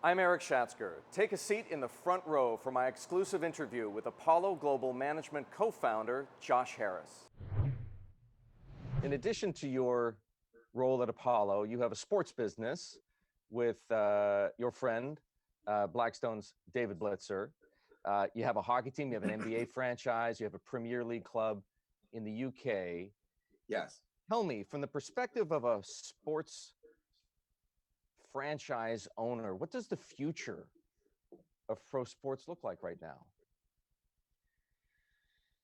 I'm Erik Schatzker. Take a seat in the front row for my exclusive interview with Apollo Global Management co-founder Josh Harris. In addition to your role at Apollo, you have a sports business with your friend, Blackstone's David Blitzer. You have a hockey team, you have an NBA franchise, you have a Premier League club in the UK. Yes. Tell me, from the perspective of a sports franchise owner, what does the future of pro sports look like right now?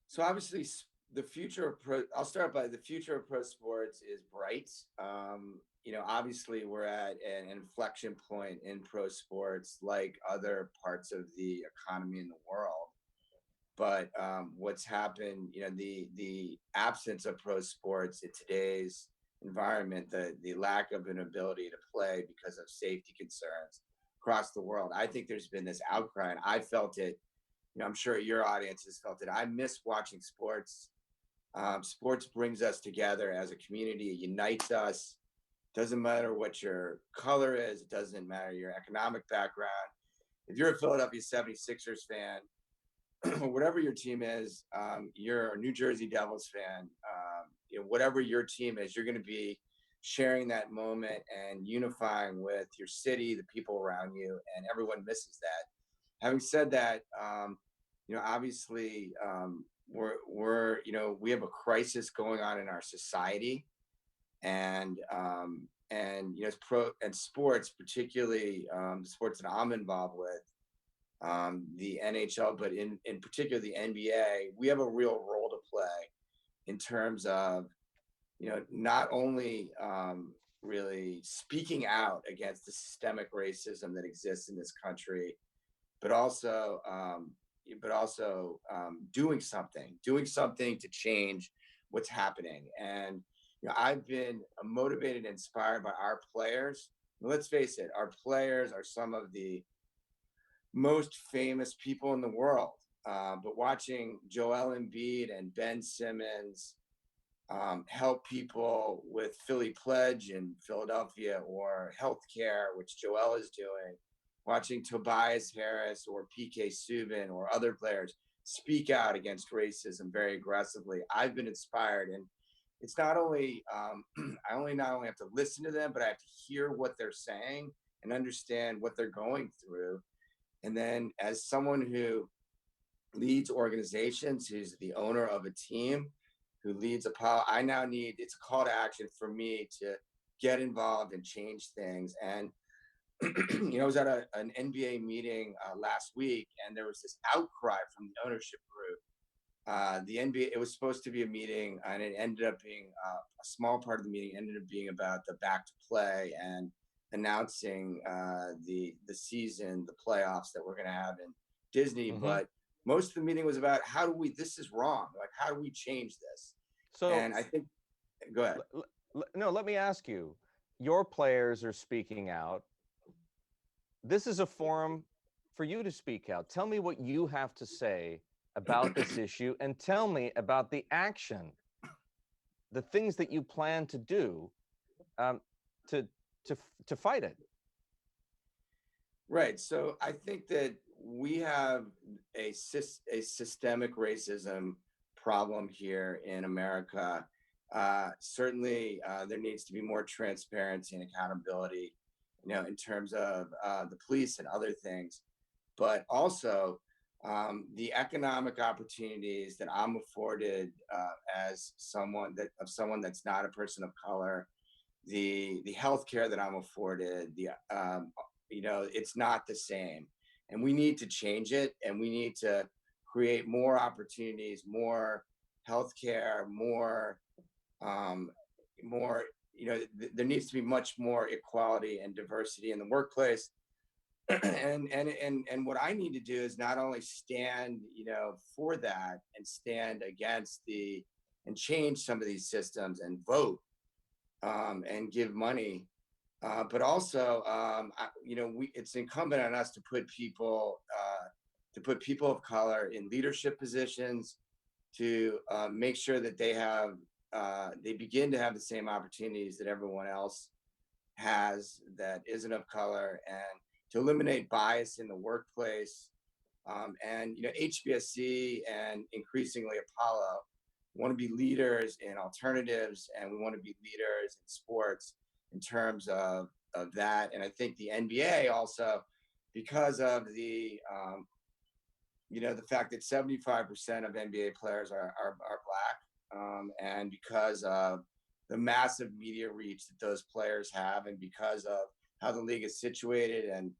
So obviously the future of I'll start by the future of pro sports is bright. Obviously we're at an inflection point in pro sports like other parts of the economy in the world. But what's happened, the absence of pro sports in today's environment, the lack of an ability to play because of safety concerns across the world, I think there's been this outcry, and I felt it. I'm sure your audience has felt it. I miss watching sports. Sports brings us together as a community. It unites us. Doesn't matter what your color is. It doesn't matter your economic background. If you're a Philadelphia 76ers fan, whatever your team is, you're a New Jersey Devils fan, whatever your team is, you're going to be sharing that moment and unifying with your city, the people around you, and everyone misses that. Having said that, obviously we have a crisis going on in our society, and sports, particularly the sports that I'm involved with, the NHL, but in particular the NBA, we have a real role to play in terms of, not only really speaking out against the systemic racism that exists in this country, but also doing something to change what's happening. And I've been motivated and inspired by our players. Let's face it, our players are some of the most famous people in the world. But watching Joel Embiid and Ben Simmons help people with Philly Pledge in Philadelphia, or healthcare, which Joel is doing, watching Tobias Harris or PK Subban or other players speak out against racism very aggressively, I've been inspired. And it's not only, I not only have to listen to them, but I have to hear what they're saying and understand what they're going through. And then as someone who leads organizations, who's the owner of a team, who leads Apollo, I now need, it's a call to action for me to get involved and change things. And, I was at an NBA meeting last week, and there was this outcry from the ownership group. The NBA, it was supposed to be a meeting, and it ended up being a small part of the meeting ended up being about the back to play and announcing the season, the playoffs that we're going to have in Disney. Mm-hmm. But most of the meeting was about this is wrong. Like, how do we change this? So, and I think, go ahead. No, let me ask you, your players are speaking out. This is a forum for you to speak out. Tell me what you have to say about this issue, and tell me about the action, the things that you plan to do to fight it. Right. So I think that we have a systemic racism problem here in America. Certainly, there needs to be more transparency and accountability, in terms of the police and other things, but also the economic opportunities that I'm afforded as someone that's not a person of color, the healthcare that I'm afforded, it's not the same, and we need to change it, and we need to create more opportunities, more healthcare, more. There needs to be much more equality and diversity in the workplace. and what I need to do is not only stand, for that and stand against and change some of these systems and vote and give money, but also, it's incumbent on us to put people of color in leadership positions, to make sure that they begin to have the same opportunities that everyone else has that isn't of color, and to eliminate bias in the workplace. And HBSC and increasingly Apollo want to be leaders in alternatives, and we want to be leaders in sports in terms of that. And I think the NBA also, because of the fact that 75% of NBA players are black, and because of the massive media reach that those players have, and because of how the league is situated and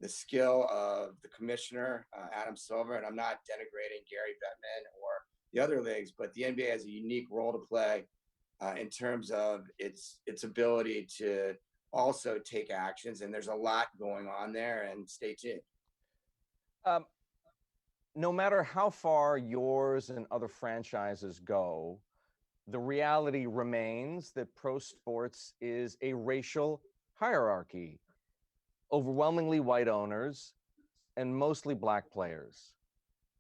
the skill of the commissioner, Adam Silver, and I'm not denigrating Gary Bettman or the other leagues, but the NBA has a unique role to play in terms of its ability to also take actions. And there's a lot going on there, and stay tuned. No matter how far yours and other franchises go, the reality remains that pro sports is a racial hierarchy. Overwhelmingly white owners and mostly black players.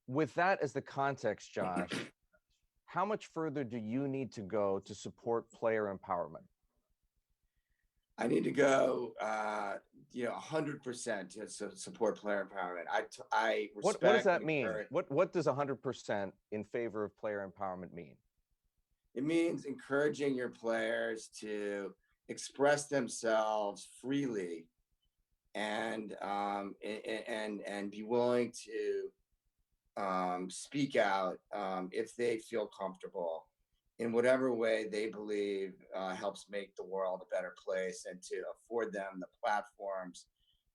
With that as the context, Josh, how much further do you need to go to support player empowerment? I need to go, 100% to support player empowerment. I respect. What does that mean? What does 100% in favor of player empowerment mean? It means encouraging your players to express themselves freely, and be willing to speak out if they feel comfortable in whatever way they believe helps make the world a better place, and to afford them the platforms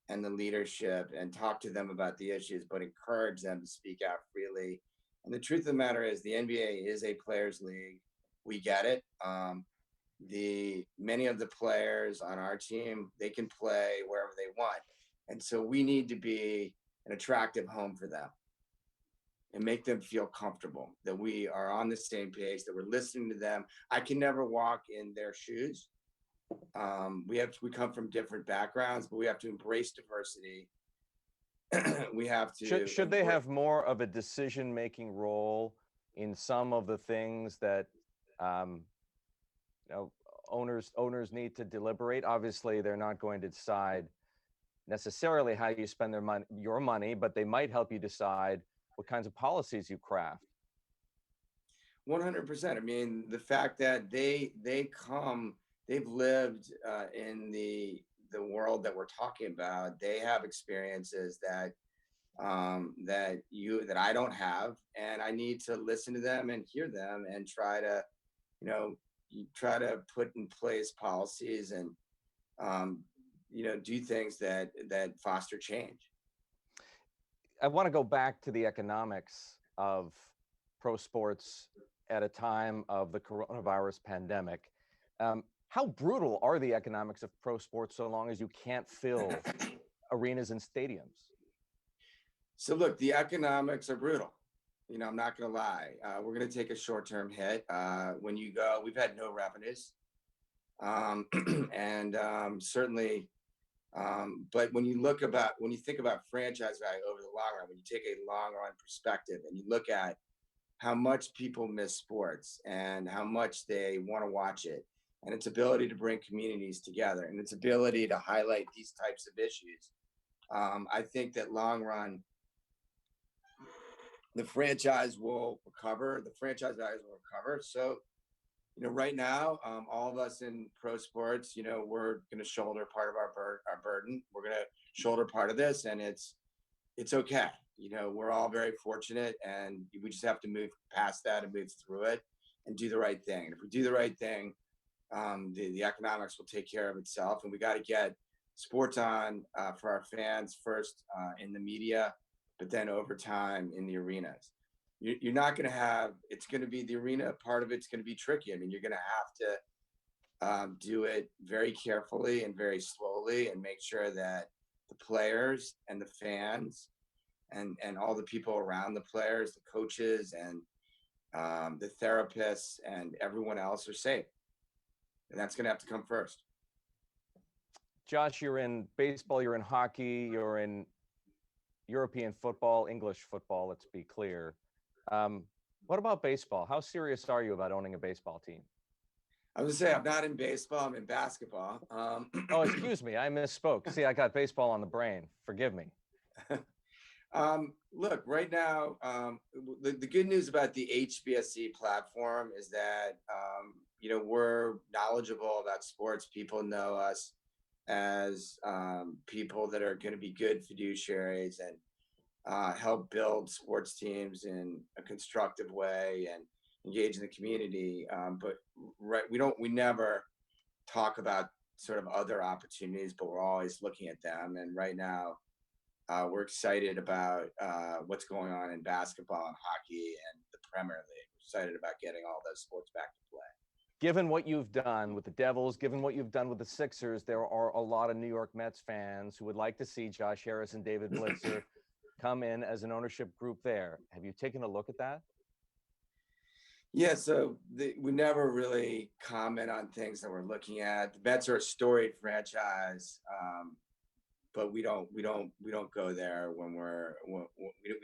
and the leadership and talk to them about the issues, but encourage them to speak out freely. And the truth of the matter is the NBA is a players' league. We get it. Many of the players on our team, they can play wherever they want. And so we need to be an attractive home for them and make them feel comfortable, that we are on the same page, that we're listening to them. I can never walk in their shoes. We come from different backgrounds, but we have to embrace diversity. We have to. Should they have more of a decision-making role in some of the things that owners need to deliberate? Obviously, they're not going to decide necessarily how you spend your money, but they might help you decide what kinds of policies you craft. 100%. I mean, the fact that they've lived in the world that we're talking about. They have experiences that I don't have, and I need to listen to them and hear them and try to put in place policies and do things that foster change. I want to go back to the economics of pro sports at a time of the coronavirus pandemic. How brutal are the economics of pro sports so long as you can't fill arenas and stadiums? So look, the economics are brutal. I'm not going to lie. We're going to take a short-term hit. When you go, we've had no revenues. Certainly, but when you think about franchise value over the long run, when you take a long run perspective and you look at how much people miss sports and how much they want to watch it, and its ability to bring communities together and its ability to highlight these types of issues, I think that long run, the franchise will recover. The franchise values will recover. So, right now, all of us in pro sports, we're going to shoulder part of our burden. We're going to shoulder part of this, and it's okay. We're all very fortunate, and we just have to move past that and move through it and do the right thing. And if we do the right thing, the economics will take care of itself. And we got to get sports on for our fans first in the media, but then over time in the arenas. You're not going to have, it's going to be the arena part of it's going to be tricky. I mean, you're going to have to do it very carefully and very slowly and make sure that the players and the fans and all the people around the players, the coaches and the therapists and everyone else are safe. And that's going to have to come first. Josh, you're in baseball, you're in hockey, you're in European football, English football, let's be clear. What about baseball? How serious are you about owning a baseball team? I was gonna say I'm not in baseball. I'm in basketball. Oh, excuse me, I misspoke. See, I got baseball on the brain. Forgive me. Look, right now, the good news about the HBSC platform is that we're knowledgeable about sports. People know us as people that are going to be good fiduciaries and help build sports teams in a constructive way and engage in the community. But we never talk about sort of other opportunities, but we're always looking at them. And right now, we're excited about what's going on in basketball and hockey and the Premier League. We're excited about getting all those sports back to play. Given what you've done with the Devils, given what you've done with the Sixers, there are a lot of New York Mets fans who would like to see Josh Harris and David Blitzer come in as an ownership group there. Have you taken a look at that? Yeah, so we never really comment on things that we're looking at. The Mets are a storied franchise, but we don't go there when we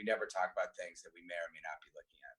never talk about things that we may or may not be looking at.